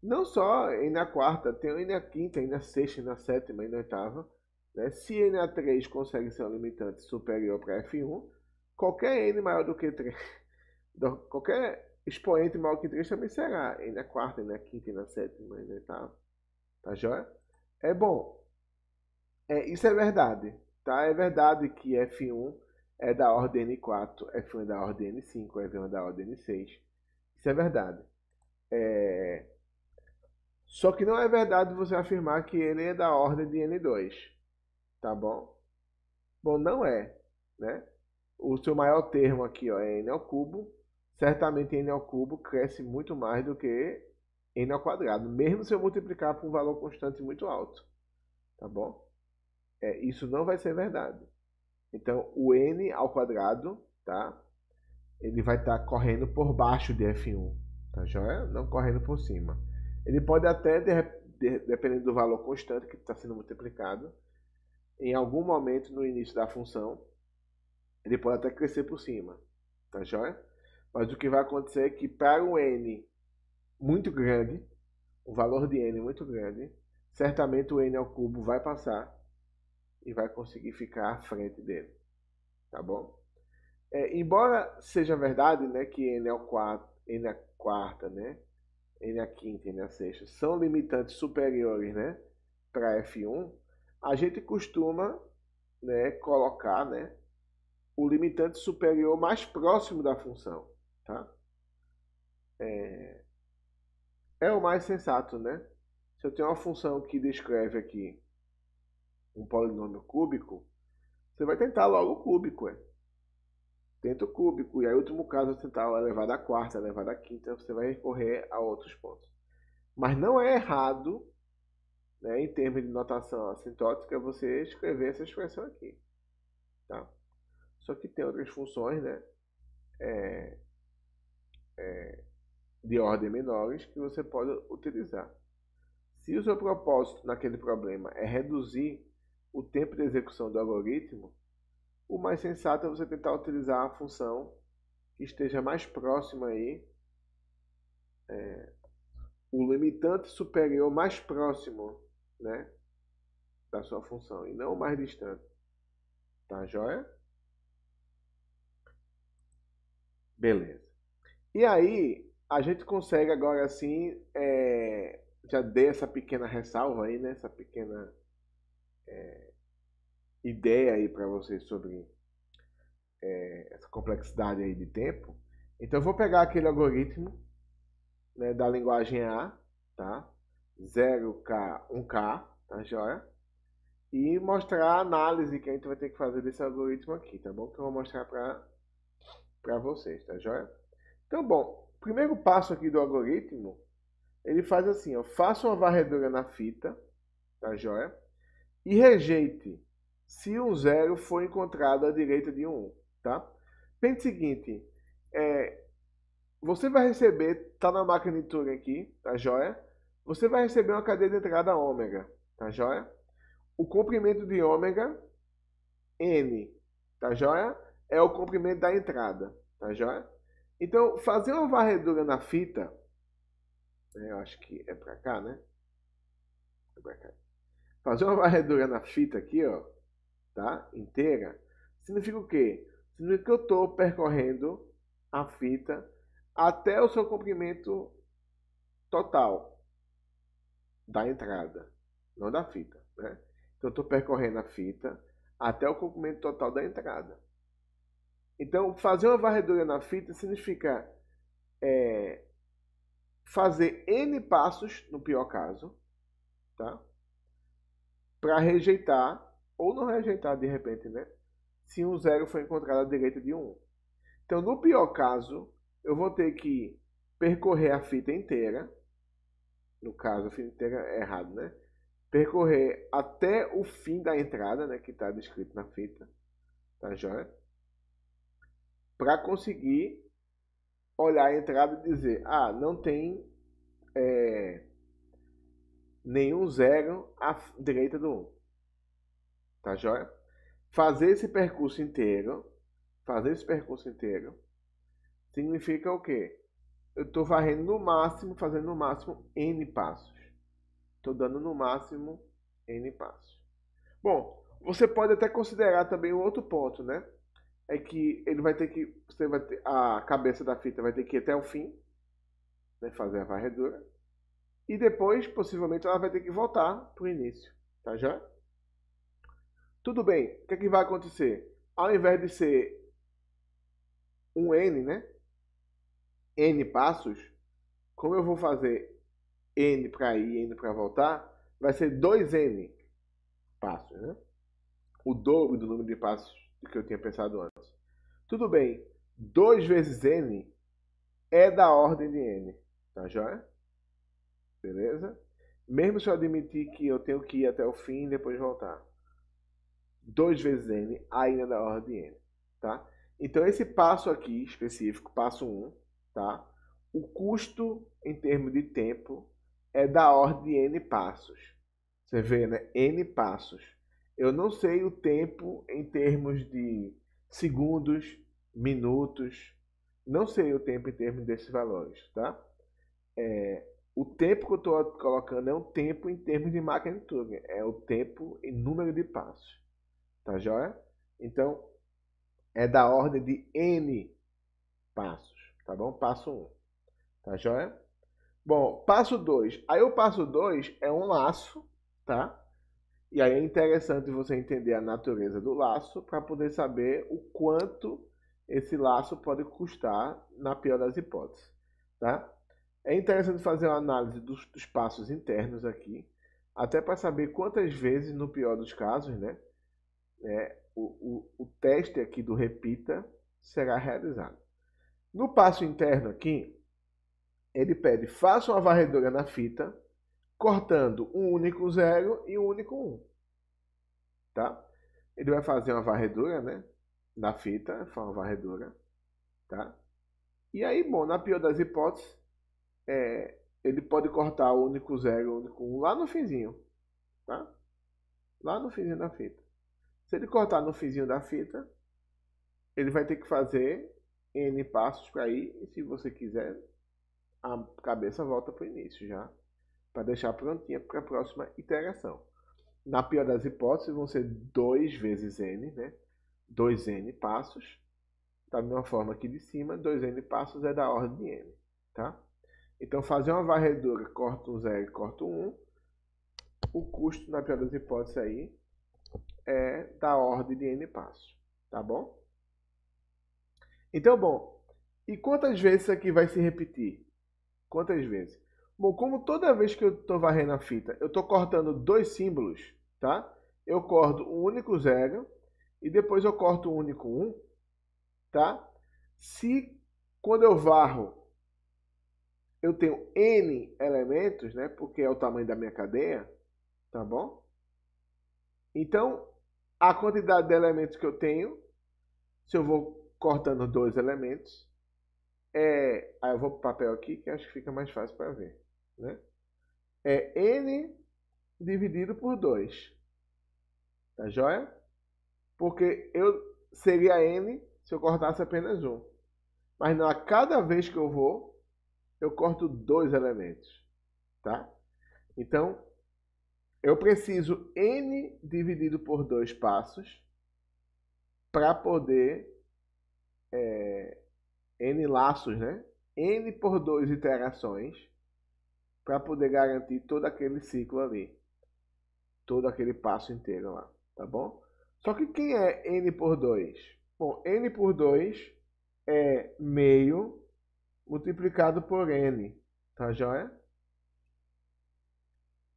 Speaker 1: Não só n à quarta, tem n à quinta, n à sexta, n à sétima, n à oitava. Né? Se n à 3 consegue ser um limitante superior para f1, qualquer n maior do que 3, qualquer expoente maior que 3 também será n à quarta, n à quinta, n à sétima, n à oitava. Tá joia? É bom. Isso é verdade. Tá? É verdade que f1 é da ordem n4, f1 é da ordem n5, f1 é da ordem n6. Isso é verdade. Só que não é verdade você afirmar que ele é da ordem de n2. Tá bom? Bom, não é, né? O seu maior termo aqui, ó, é n ao cubo. Certamente n ao cubo cresce muito mais do que n ao quadrado, mesmo se eu multiplicar por um valor constante muito alto. Tá bom? Isso não vai ser verdade. Então, o n ao quadrado, tá? Ele vai estar correndo por baixo de f1, tá joia? Não correndo por cima. Ele pode até, dependendo do valor constante que está sendo multiplicado, em algum momento no início da função, ele pode até crescer por cima, tá joia? Mas o que vai acontecer é que para um n muito grande, um valor de n muito grande, certamente o n ao cubo vai passar e vai conseguir ficar à frente dele, tá bom? Embora seja verdade, né, que n ao quarto, n à quarta, né, n à quinta e n à sexta são limitantes superiores, né, para f1, a gente costuma, né, colocar, né, o limitante superior mais próximo da função, tá? É o mais sensato, né? Se eu tenho uma função que descreve aqui um polinômio cúbico, você vai tentar logo o cúbico, Tenta o cúbico, e aí, no último caso, você tentar o elevado à quarta, elevado à quinta, você vai recorrer a outros pontos. Mas não é errado, né, em termos de notação assintótica, você escrever essa expressão aqui, tá? Só que tem outras funções, né, de ordem menores que você pode utilizar. Se o seu propósito naquele problema é reduzir o tempo de execução do algoritmo, o mais sensato é você tentar utilizar a função que esteja mais próxima aí, o limitante superior mais próximo, né, da sua função, e não o mais distante. Tá joia? Beleza. E aí, a gente consegue agora sim, já dei essa pequena ressalva aí, né, essa pequena ideia aí para vocês sobre essa complexidade aí de tempo. Então eu vou pegar aquele algoritmo, né, da linguagem A, tá? 0K, 1K, tá joia? E mostrar a análise que a gente vai ter que fazer desse algoritmo aqui, tá bom? Que eu vou mostrar para vocês, tá joia? Então, bom, o primeiro passo aqui do algoritmo, ele faz assim, ó, faça uma varredura na fita, tá joia? E rejeite se um 0 for encontrado à direita de um 1, tá? Pense o seguinte, você vai receber, tá na máquina de Turing aqui, tá joia? Você vai receber uma cadeia de entrada ômega, tá joia? O comprimento de ômega, n, tá joia? É o comprimento da entrada, tá joia? Então, fazer uma varredura na fita, eu acho que é pra cá, né? É pra cá. Fazer uma varredura na fita aqui, ó, tá? Inteira, significa o quê? Significa que eu estou percorrendo a fita até o seu comprimento total da entrada, não da fita, né? Então, eu estou percorrendo a fita até o comprimento total da entrada. Então, fazer uma varredura na fita significa fazer N passos, no pior caso, tá? Para rejeitar, ou não rejeitar de repente, né? Se um 0 for encontrado à direita de um 1. Então, no pior caso, eu vou ter que percorrer a fita inteira. No caso, a fita inteira é errado, né? Percorrer até o fim da entrada, né? Que está descrito na fita. Tá joia? Para conseguir olhar a entrada e dizer, ah, não tem nenhum 0 à direita do 1. Tá joia? Fazer esse percurso inteiro, significa o quê? Eu estou varrendo no máximo, fazendo no máximo N passos. Estou dando no máximo N passos. Bom, você pode até considerar também um outro ponto, né? É que ele vai ter que, a cabeça da fita vai ter que ir até o fim, né? Fazer a varredura. E depois, possivelmente, ela vai ter que voltar para o início, tá já? Tudo bem, o que é que vai acontecer? Ao invés de ser um N, né? N passos, como eu vou fazer N para ir e N para voltar, vai ser 2N passos, né? O dobro do número de passos que eu tinha pensado antes. Tudo bem, 2 vezes N é da ordem de N, tá joia? Beleza? Mesmo se eu admitir que eu tenho que ir até o fim e depois voltar. 2 vezes N ainda é da ordem de N, tá? Então esse passo aqui específico, passo 1, tá? O custo em termos de tempo é da ordem de N passos. Você vê, né? N passos. Eu não sei o tempo em termos de segundos, minutos. Não sei o tempo em termos desses valores, tá? o tempo que eu estou colocando é um tempo em termos de máquina de Turing. É o tempo em número de passos. Tá joia? Então, é da ordem de N passos. Tá bom? Passo 1. Tá joia? Bom, passo 2. Aí o passo 2 é um laço, tá? E aí é interessante você entender a natureza do laço para poder saber o quanto esse laço pode custar na pior das hipóteses, tá? É interessante fazer uma análise dos passos internos aqui, até para saber quantas vezes, no pior dos casos, né, o teste aqui do repita será realizado. No passo interno aqui, ele pede faça uma varredura na fita, cortando um único 0 e um único 1. Tá? Ele vai fazer uma varredura, né? Na fita, faz uma varredura, tá? E aí, bom, na pior das hipóteses, ele pode cortar o único 0 e o único 1 lá no finzinho, tá? Lá no finzinho da fita. Se ele cortar no finzinho da fita, ele vai ter que fazer N passos para ir, e se você quiser, a cabeça volta para o início já, para deixar prontinha para a próxima iteração. Na pior das hipóteses, vão ser 2 vezes N, né? 2N passos. Da mesma forma aqui de cima, 2N passos é da ordem de N, tá? Então, fazer uma varredura, corta um 0 e corta um 1. O custo, na pior das hipóteses, aí, é da ordem de N passos, tá bom? Então, bom, e quantas vezes isso aqui vai se repetir? Quantas vezes? Bom, como toda vez que eu estou varrendo a fita, eu estou cortando 2 símbolos, tá? Eu corto um único 0 e depois eu corto um único 1, tá? Se quando eu varro eu tenho N elementos, né? Porque é o tamanho da minha cadeia, tá bom? Então, a quantidade de elementos que eu tenho, se eu vou cortando 2 elementos, aí eu vou para o papel aqui, que acho que fica mais fácil para ver, né? É N dividido por 2, tá joia? Porque eu seria N se eu cortasse apenas um. Mas não, a cada vez que eu corto 2 elementos, tá? Então, eu preciso N dividido por 2 passos para poder, N laços, né? N por 2 iterações para poder garantir todo aquele ciclo ali. Todo aquele passo inteiro lá, tá bom? Só que quem é N por 2? Bom, N por 2 é meio multiplicado por N, tá joia?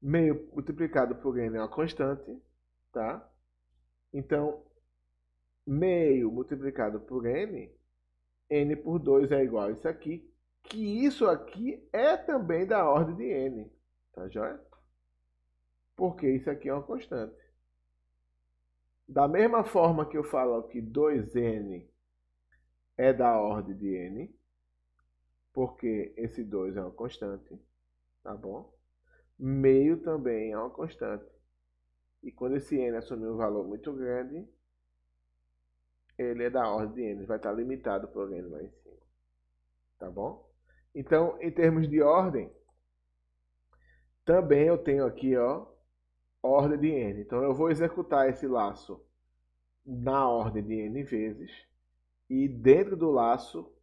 Speaker 1: Meio multiplicado por N é uma constante, tá? Então, meio multiplicado por N, N por 2 é igual a isso aqui, que isso aqui é também da ordem de N, tá joia? Porque isso aqui é uma constante. Da mesma forma que eu falo que 2N é da ordem de N, porque esse 2 é uma constante, tá bom? Meio também é uma constante. E quando esse N assumir um valor muito grande, ele é da ordem de N, vai estar limitado por N lá em cima, tá bom? Então, em termos de ordem, também eu tenho aqui, ó, ordem de N. Então, eu vou executar esse laço na ordem de N vezes, e dentro do laço,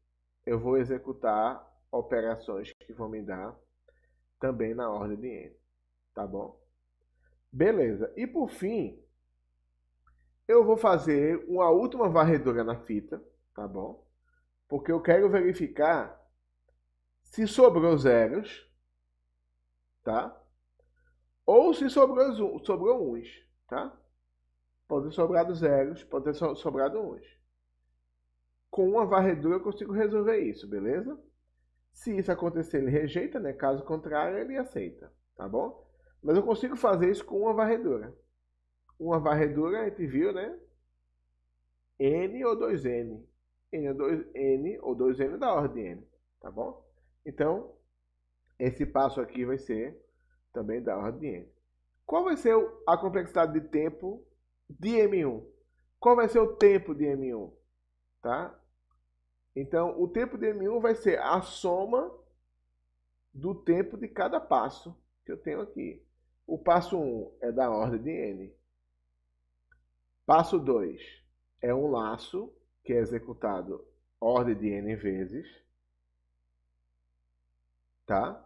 Speaker 1: eu vou executar operações que vão me dar também na ordem de N, tá bom? Beleza. E por fim, eu vou fazer uma última varredura na fita, tá bom? Porque eu quero verificar se sobrou zeros, tá? Ou se sobrou uns, tá? Pode ter sobrado zeros, pode ter sobrado uns. Com uma varredura eu consigo resolver isso, beleza? Se isso acontecer, ele rejeita, né? Caso contrário, ele aceita, tá bom? Mas eu consigo fazer isso com uma varredura. Uma varredura, a gente viu, né? N ou 2N. N ou 2N da ordem N, tá bom? Então, esse passo aqui vai ser também da ordem N. Qual vai ser a complexidade de tempo de M1? Qual vai ser o tempo de M1? Tá? Então, o tempo de M1 vai ser a soma do tempo de cada passo que eu tenho aqui. O passo 1 é da ordem de n. Passo 2 é um laço que é executado ordem de n vezes, tá?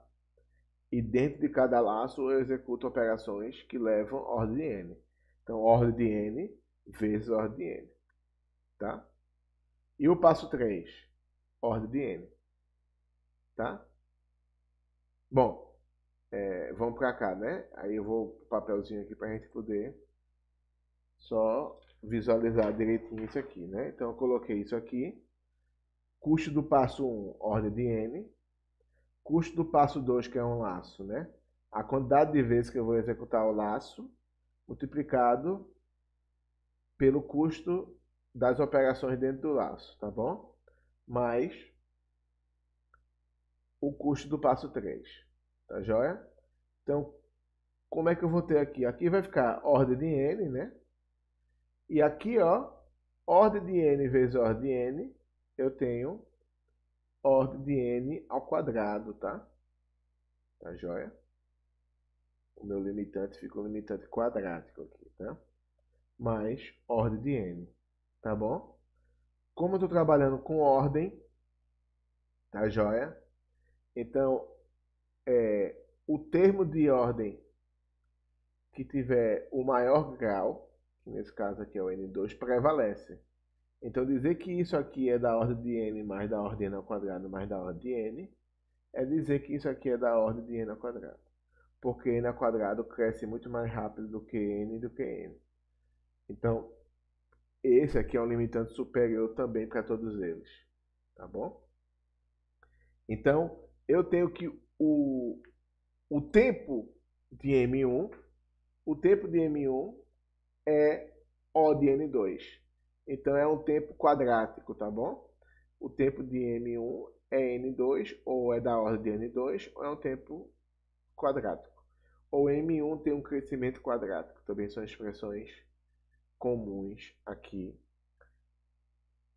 Speaker 1: E dentro de cada laço eu executo operações que levam ordem de n. Então, ordem de n vezes ordem de n, tá? E o passo 3, ordem de n, tá? Bom, vamos para cá, né? Aí eu vou pro papelzinho aqui para a gente poder só visualizar direitinho isso aqui, né? Então eu coloquei isso aqui. Custo do passo 1, ordem de n. Custo do passo 2, que é um laço, né? A quantidade de vezes que eu vou executar o laço, multiplicado pelo custo das operações dentro do laço, tá bom? Mais o custo do passo 3, tá joia? Então, como é que eu vou ter aqui? Aqui vai ficar ordem de n, né? E aqui, ó, ordem de n vezes ordem de n, eu tenho ordem de n ao quadrado, tá? Tá joia? O meu limitante ficou limitante quadrático aqui, tá? Mais ordem de n, tá bom? Como eu estou trabalhando com ordem, tá joia? Então, o termo de ordem que tiver o maior grau, que nesse caso aqui é o n2, prevalece. Então, dizer que isso aqui é da ordem de n mais da ordem de n ao quadrado mais da ordem de n, é dizer que isso aqui é da ordem de n ao quadrado. Porque n ao quadrado cresce muito mais rápido do que n. Então, esse aqui é um limitante superior também para todos eles. Tá bom? Então, eu tenho que o tempo de M1, o tempo de M1 é O de N2. Então, é um tempo quadrático, tá bom? O tempo de M1 é N2, ou é da ordem de N2, ou é um tempo quadrático. Ou M1 tem um crescimento quadrático. Também são expressões comuns aqui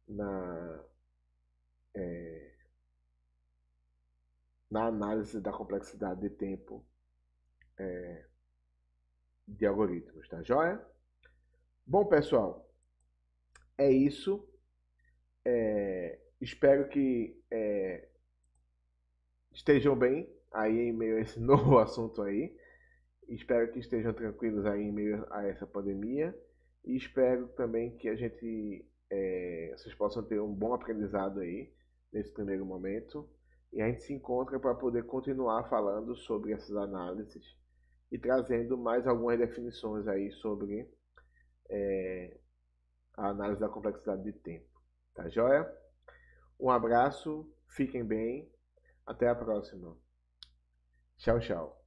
Speaker 1: na análise da complexidade de tempo de algoritmos, tá joia? Bom, pessoal, é isso. Espero que estejam bem aí em meio a esse novo assunto aí. Espero que estejam tranquilos aí em meio a essa pandemia. E espero também que vocês possam ter um bom aprendizado aí nesse primeiro momento. E a gente se encontra para poder continuar falando sobre essas análises e trazendo mais algumas definições aí sobre a análise da complexidade de tempo. Tá joia? Um abraço, fiquem bem, até a próxima. Tchau, tchau.